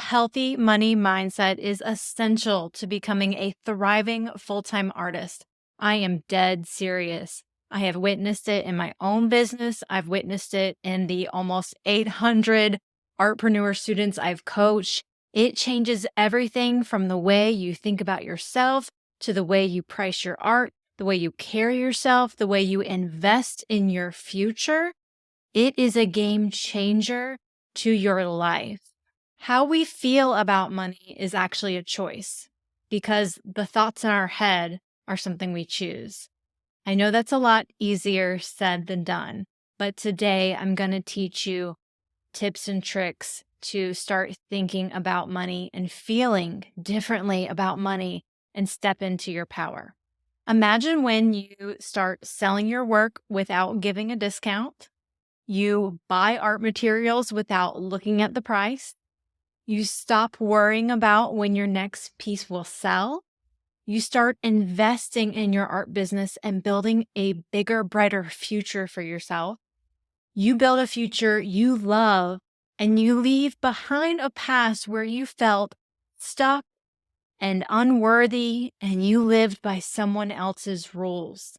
healthy money mindset is essential to becoming a thriving full-time artist. I am dead serious. I have witnessed it in my own business. I've witnessed it in the almost 800 artpreneur students I've coached. It changes everything from the way you think about yourself to the way you price your art, the way you carry yourself, the way you invest in your future. It is a game changer to your life. How we feel about money is actually a choice because the thoughts in our head are something we choose. I know that's a lot easier said than done, but today I'm going to teach you tips and tricks to start thinking about money and feeling differently about money and step into your power. Imagine when you start selling your work without giving a discount. You buy art materials without looking at the price. You stop worrying about when your next piece will sell. You start investing in your art business and building a bigger, brighter future for yourself. You build a future you love, and you leave behind a past where you felt stuck and unworthy, and you lived by someone else's rules.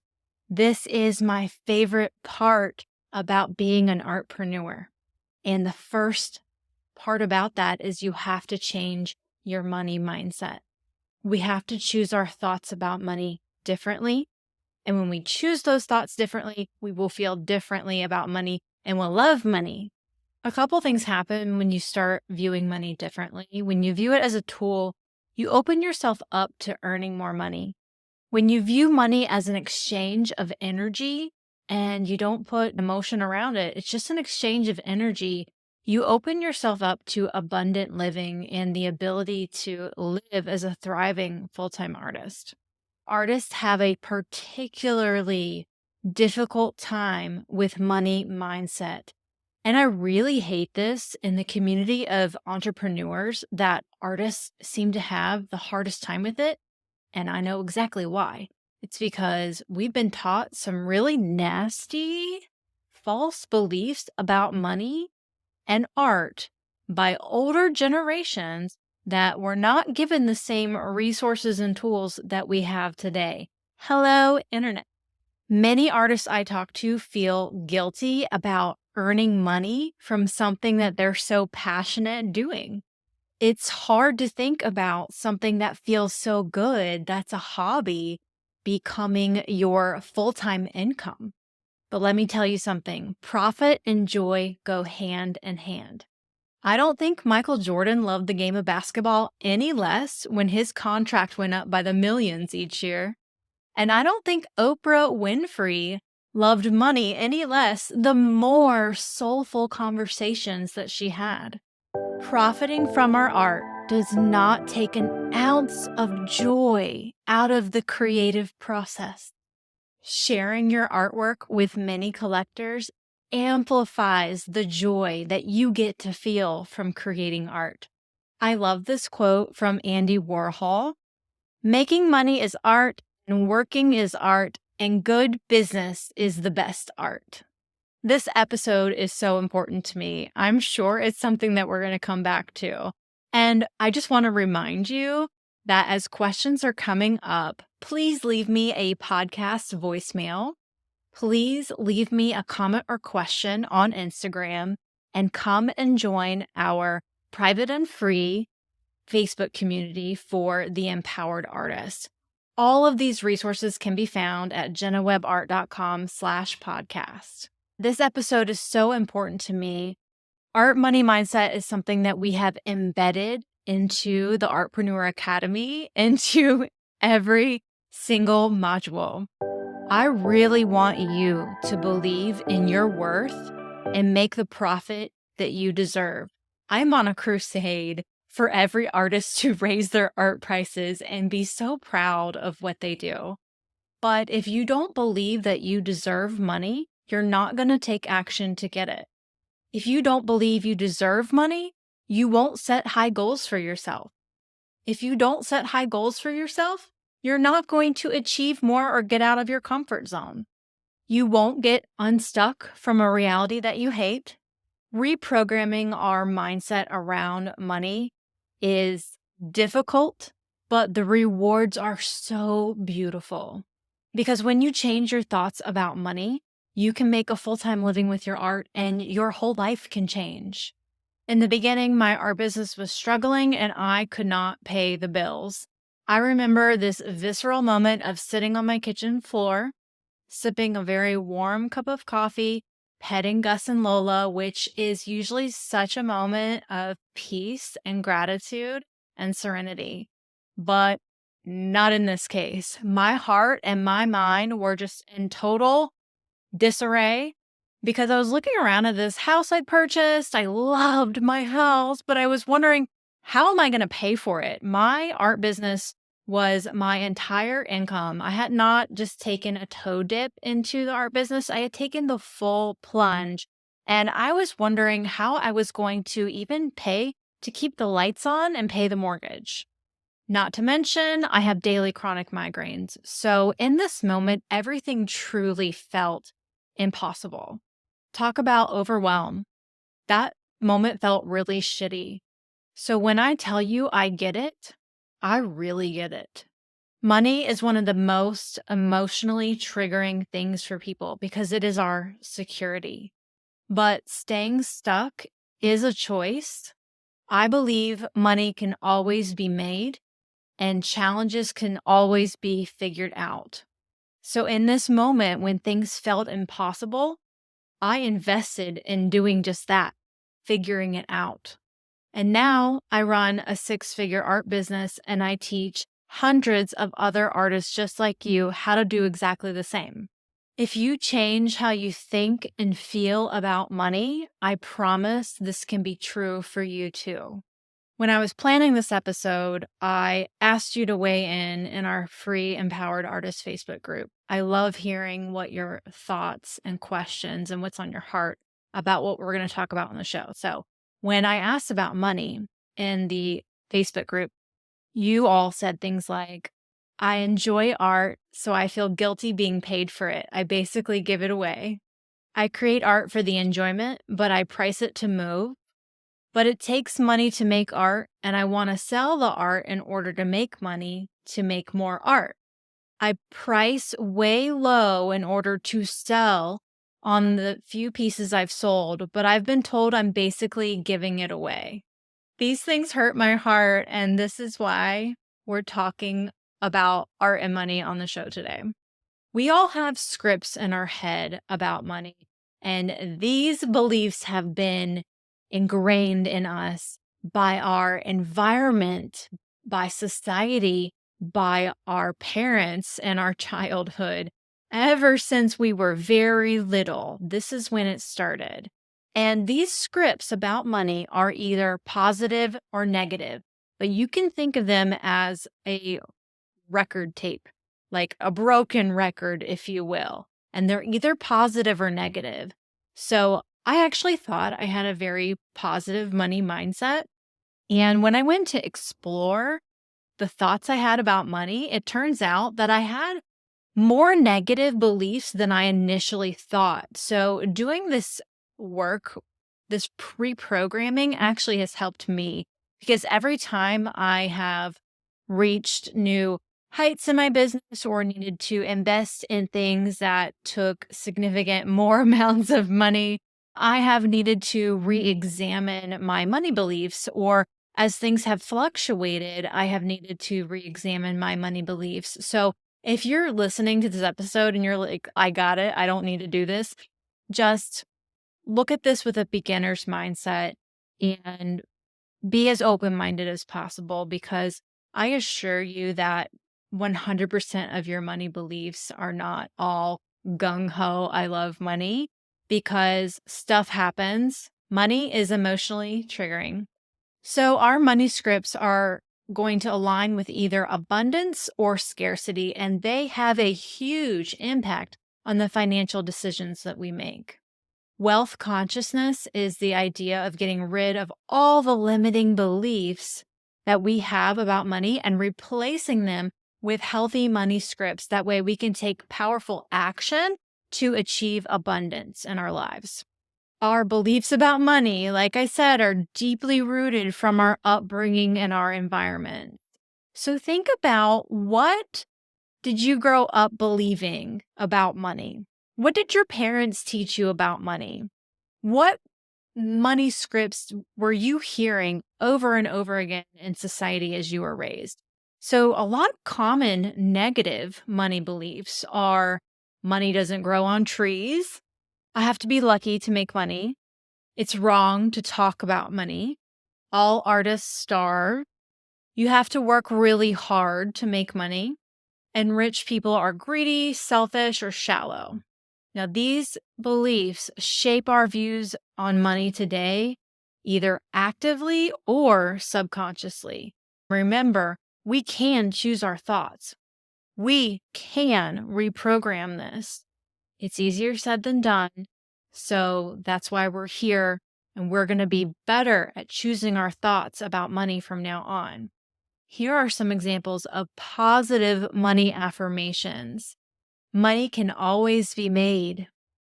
This is my favorite part about being an artpreneur. And the first part about that is you have to change your money mindset. We have to choose our thoughts about money differently. And when we choose those thoughts differently, we will feel differently about money and will love money. A couple things happen when you start viewing money differently. When you view it as a tool, you open yourself up to earning more money. When you view money as an exchange of energy and you don't put emotion around it, it's just an exchange of energy. You open yourself up to abundant living and the ability to live as a thriving full-time artist. Artists have a particularly difficult time with money mindset. And I really hate this in the community of entrepreneurs that artists seem to have the hardest time with it. And I know exactly why. It's because we've been taught some really nasty, false beliefs about money and art by older generations that were not given the same resources and tools that we have today. Hello, Internet. Many artists I talk to feel guilty about earning money from something that they're so passionate doing. It's hard to think about something that feels so good, that's a hobby, becoming your full-time income. But let me tell you something, profit and joy go hand in hand. I don't think Michael Jordan loved the game of basketball any less when his contract went up by the millions each year. And I don't think Oprah Winfrey loved money any less the more soulful conversations that she had. Profiting from our art does not take an ounce of joy out of the creative process. Sharing your artwork with many collectors amplifies the joy that you get to feel from creating art. I love this quote from Andy Warhol. Making money is art, and working is art, and good business is the best art. This episode is so important to me. I'm sure it's something that we're going to come back to. And I just want to remind you that as questions are coming up, please leave me a podcast voicemail. Please leave me a comment or question on Instagram and come and join our private and free Facebook community for the empowered artist. All of these resources can be found at jennawebart.com/podcast. This episode is so important to me. Art money mindset is something that we have embedded into the Artpreneur Academy, into every single module. I really want you to believe in your worth and make the profit that you deserve. I'm on a crusade for every artist to raise their art prices and be so proud of what they do. But if you don't believe that you deserve money, you're not going to take action to get it. If you don't believe you deserve money, you won't set high goals for yourself. If you don't set high goals for yourself, you're not going to achieve more or get out of your comfort zone. You won't get unstuck from a reality that you hate. Reprogramming our mindset around money is difficult, but the rewards are so beautiful. Because when you change your thoughts about money, you can make a full time living with your art and your whole life can change. In the beginning, my art business was struggling and I could not pay the bills. I remember this visceral moment of sitting on my kitchen floor, sipping a very warm cup of coffee, petting Gus and Lola, which is usually such a moment of peace and gratitude and serenity. But not in this case. My heart and my mind were just in total disarray because I was looking around at this house I'd purchased. I loved my house, but I was wondering, how am I going to pay for it? My art business was my entire income. I had not just taken a toe dip into the art business, I had taken the full plunge. And I was wondering how I was going to even pay to keep the lights on and pay the mortgage. Not to mention, I have daily chronic migraines. So in this moment, everything truly felt impossible. Talk about overwhelm. That moment felt really shitty. So when I tell you I get it, I really get it. Money is one of the most emotionally triggering things for people because it is our security. But staying stuck is a choice. I believe money can always be made and challenges can always be figured out. So, in this moment when things felt impossible, I invested in doing just that, figuring it out. And now I run a 6-figure art business and I teach hundreds of other artists just like you how to do exactly the same. If you change how you think and feel about money, I promise this can be true for you too. When I was planning this episode, I asked you to weigh in our free Empowered Artists Facebook group. I love hearing what your thoughts and questions and what's on your heart about what we're going to talk about on the show. So, when I asked about money in the Facebook group, you all said things like, I enjoy art, so I feel guilty being paid for it. I basically give it away. I create art for the enjoyment, but I price it to move. But it takes money to make art, and I want to sell the art in order to make money to make more art. I price way low in order to sell on the few pieces I've sold, but I've been told I'm basically giving it away. These things hurt my heart, and this is why we're talking about art and money on the show today. We all have scripts in our head about money, and these beliefs have been ingrained in us by our environment, by society, by our parents and our childhood. Ever since we were very little, this is when it started. And these scripts about money are either positive or negative, but you can think of them as a record tape, like a broken record, if you will. And they're either positive or negative. So I actually thought I had a very positive money mindset. And when I went to explore the thoughts I had about money, it turns out that I had more negative beliefs than I initially thought. So doing this work, this pre-programming actually has helped me because every time I have reached new heights in my business or needed to invest in things that took significant more amounts of money, I have needed to re-examine my money beliefs, or as things have fluctuated, I have needed to re-examine my money beliefs. So if you're listening to this episode and you're like, I got it, I don't need to do this, just look at this with a beginner's mindset and be as open minded as possible, because I assure you that 100% of your money beliefs are not all gung ho, I love money, because stuff happens. Money is emotionally triggering. So, our money scripts are going to align with either abundance or scarcity, and they have a huge impact on the financial decisions that we make. Wealth consciousness is the idea of getting rid of all the limiting beliefs that we have about money and replacing them with healthy money scripts. That way, we can take powerful action to achieve abundance in our lives. Our beliefs about money, like I said, are deeply rooted from our upbringing and our environment. So think about, what did you grow up believing about money? What did your parents teach you about money? What money scripts were you hearing over and over again in society as you were raised? So, a lot of common negative money beliefs are: money doesn't grow on trees. I have to be lucky to make money. It's wrong to talk about money. All artists starve. You have to work really hard to make money. And rich people are greedy, selfish, or shallow. Now, these beliefs shape our views on money today, either actively or subconsciously. Remember, we can choose our thoughts. We can reprogram this. It's easier said than done. So that's why we're here, and we're going to be better at choosing our thoughts about money from now on. Here are some examples of positive money affirmations. Money can always be made.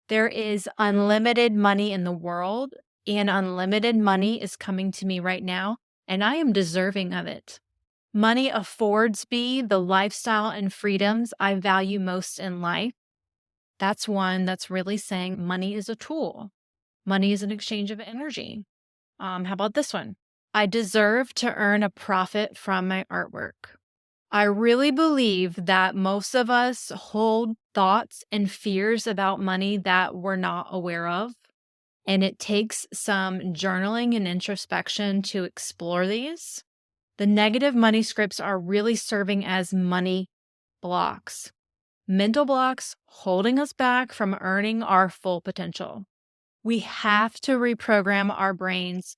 There is unlimited money in the world, and unlimited money is coming to me right now, and I am deserving of it. Money affords me the lifestyle and freedoms I value most in life. That's one that's really saying money is a tool. Money is an exchange of energy. How about this one? I deserve to earn a profit from my artwork. I really believe that most of us hold thoughts and fears about money that we're not aware of. And it takes some journaling and introspection to explore these. The negative money scripts are really serving as money blocks, mental blocks holding us back from earning our full potential. We have to reprogram our brains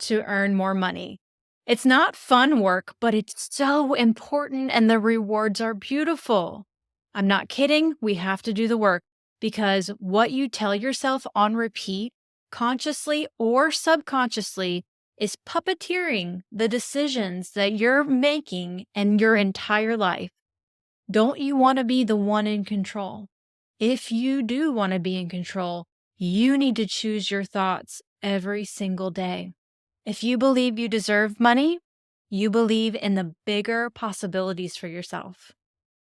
to earn more money. It's not fun work, but it's so important, and the rewards are beautiful. I'm not kidding. We have to do the work, because what you tell yourself on repeat, consciously or subconsciously, is puppeteering the decisions that you're making in your entire life. Don't you want to be the one in control? If you do want to be in control, you need to choose your thoughts every single day. If you believe you deserve money, you believe in the bigger possibilities for yourself.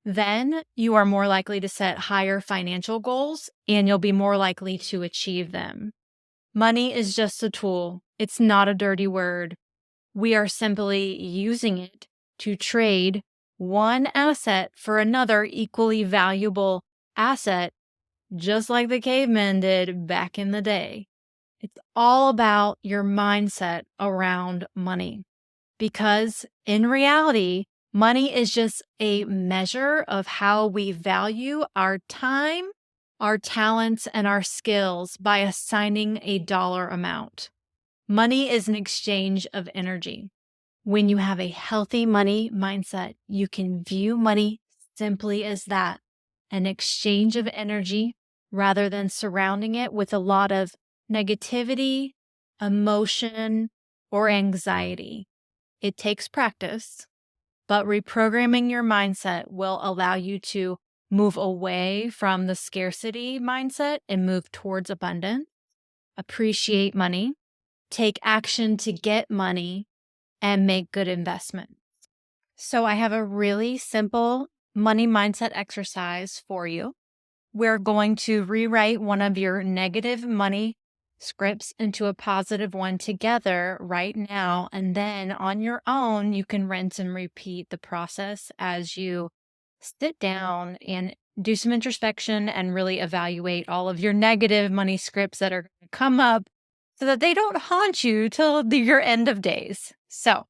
Then you are more likely to set higher financial goals, and you'll be more likely to achieve them. Money is just a tool. It's not a dirty word. We are simply using it to trade one asset for another equally valuable asset, just like the cavemen did back in the day. It's all about your mindset around money, because in reality, money is just a measure of how we value our time, our talents, and our skills by assigning a dollar amount. Money is an exchange of energy. When you have a healthy money mindset, you can view money simply as that, an exchange of energy, rather than surrounding it with a lot of negativity, emotion, or anxiety. It takes practice, but reprogramming your mindset will allow you to move away from the scarcity mindset and move towards abundance, appreciate money, take action to get money, and make good investments. So I have a really simple money mindset exercise for you. We're going to rewrite one of your negative money scripts into a positive one together right now. And then on your own, you can rinse and repeat the process as you sit down and do some introspection and really evaluate all of your negative money scripts that are going to come up, so that they don't haunt you till your end of days. So,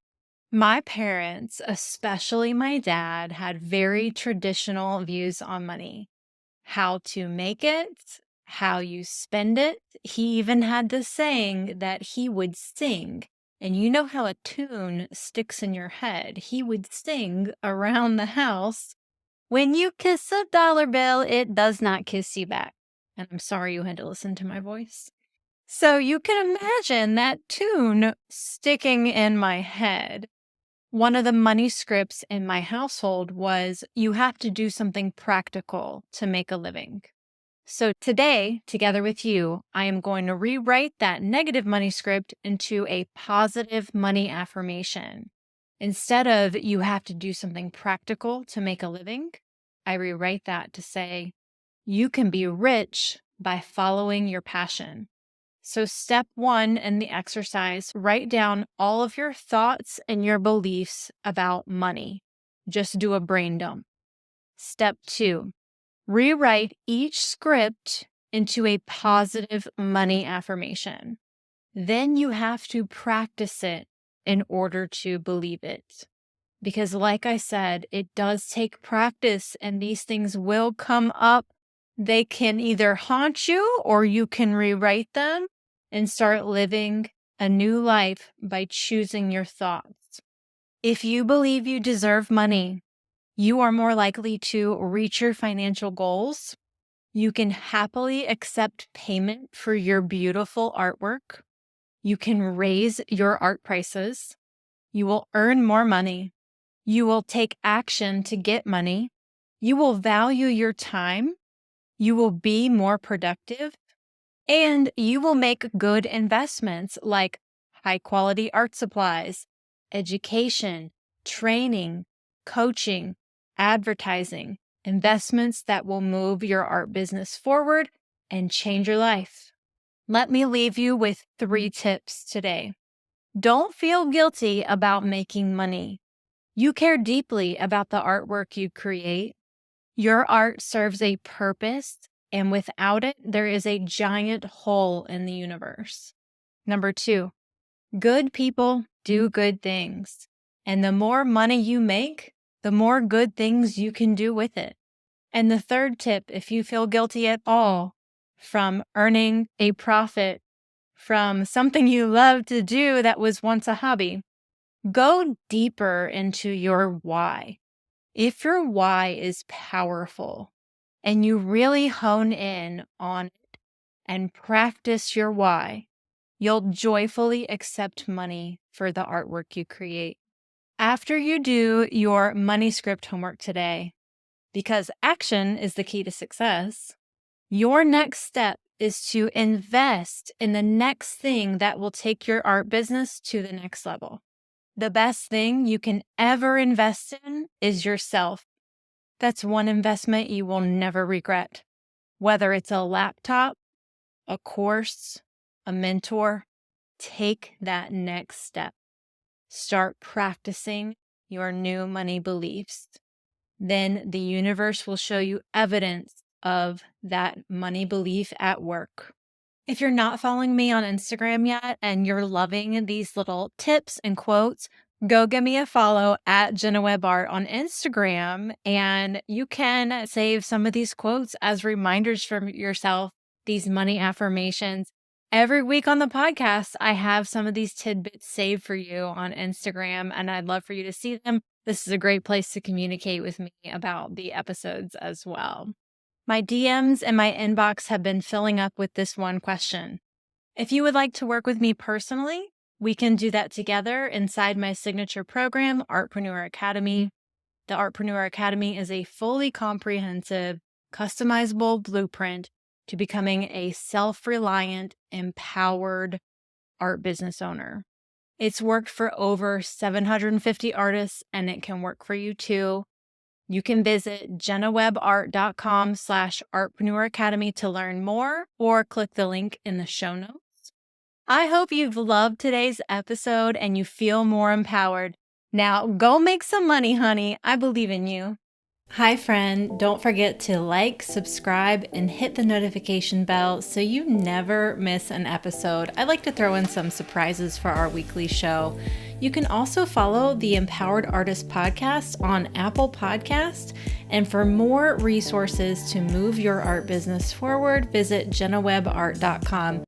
my parents, especially my dad, had very traditional views on money: how to make it, how you spend it. He even had this saying that he would sing. And you know how a tune sticks in your head. He would sing around the house: when you kiss a dollar bill, it does not kiss you back. And I'm sorry you had to listen to my voice. So you can imagine that tune sticking in my head. One of the money scripts in my household was: you have to do something practical to make a living. So today, together with you, I am going to rewrite that negative money script into a positive money affirmation. Instead of you have to do something practical to make a living, I rewrite that to say you can be rich by following your passion. So, step one in the exercise, write down all of your thoughts and your beliefs about money. Just do a brain dump. Step two, rewrite each script into a positive money affirmation. Then you have to practice it in order to believe it. Because, like I said, it does take practice and these things will come up. They can either haunt you or you can rewrite them and start living a new life by choosing your thoughts. If you believe you deserve money, you are more likely to reach your financial goals. You can happily accept payment for your beautiful artwork. You can raise your art prices. You will earn more money. You will take action to get money. You will value your time. You will be more productive. And you will make good investments like high quality art supplies, education, training, coaching, advertising, investments that will move your art business forward and change your life. Let me leave you with 3 tips today. Don't feel guilty about making money. You care deeply about the artwork you create. Your art serves a purpose, and without it, there is a giant hole in the universe. Number 2, good people do good things. And the more money you make, the more good things you can do with it. And the third tip, if you feel guilty at all from earning a profit from something you love to do that was once a hobby, go deeper into your why. If your why is powerful and you really hone in on it and practice your why, you'll joyfully accept money for the artwork you create. After you do your money script homework today, because action is the key to success, your next step is to invest in the next thing that will take your art business to the next level. The best thing you can ever invest in is yourself. That's one investment you will never regret. Whether it's a laptop, a course, a mentor, take that next step. Start practicing your new money beliefs. Then the universe will show you evidence of that money belief at work. If you're not following me on Instagram yet and you're loving these little tips and quotes, go give me a follow at Jenna Webb Art on Instagram, and you can save some of these quotes as reminders for yourself, these money affirmations. Every week on the podcast, I have some of these tidbits saved for you on Instagram, and I'd love for you to see them. This is a great place to communicate with me about the episodes as well. My DMs and my inbox have been filling up with this one question. If you would like to work with me personally, we can do that together inside my signature program, Artpreneur Academy. The Artpreneur Academy is a fully comprehensive, customizable blueprint to becoming a self-reliant, empowered art business owner. It's worked for over 750 artists, and it can work for you too. You can visit jennawebbart.com/Artpreneur Academy to learn more, or click the link in the show notes. I hope you've loved today's episode and you feel more empowered. Now go make some money, honey. I believe in you. Hi, friend. Don't forget to like, subscribe, and hit the notification bell so you never miss an episode. I like to throw in some surprises for our weekly show. You can also follow the Empowered Artist Podcast on Apple Podcasts. And for more resources to move your art business forward, visit jennawebbart.com.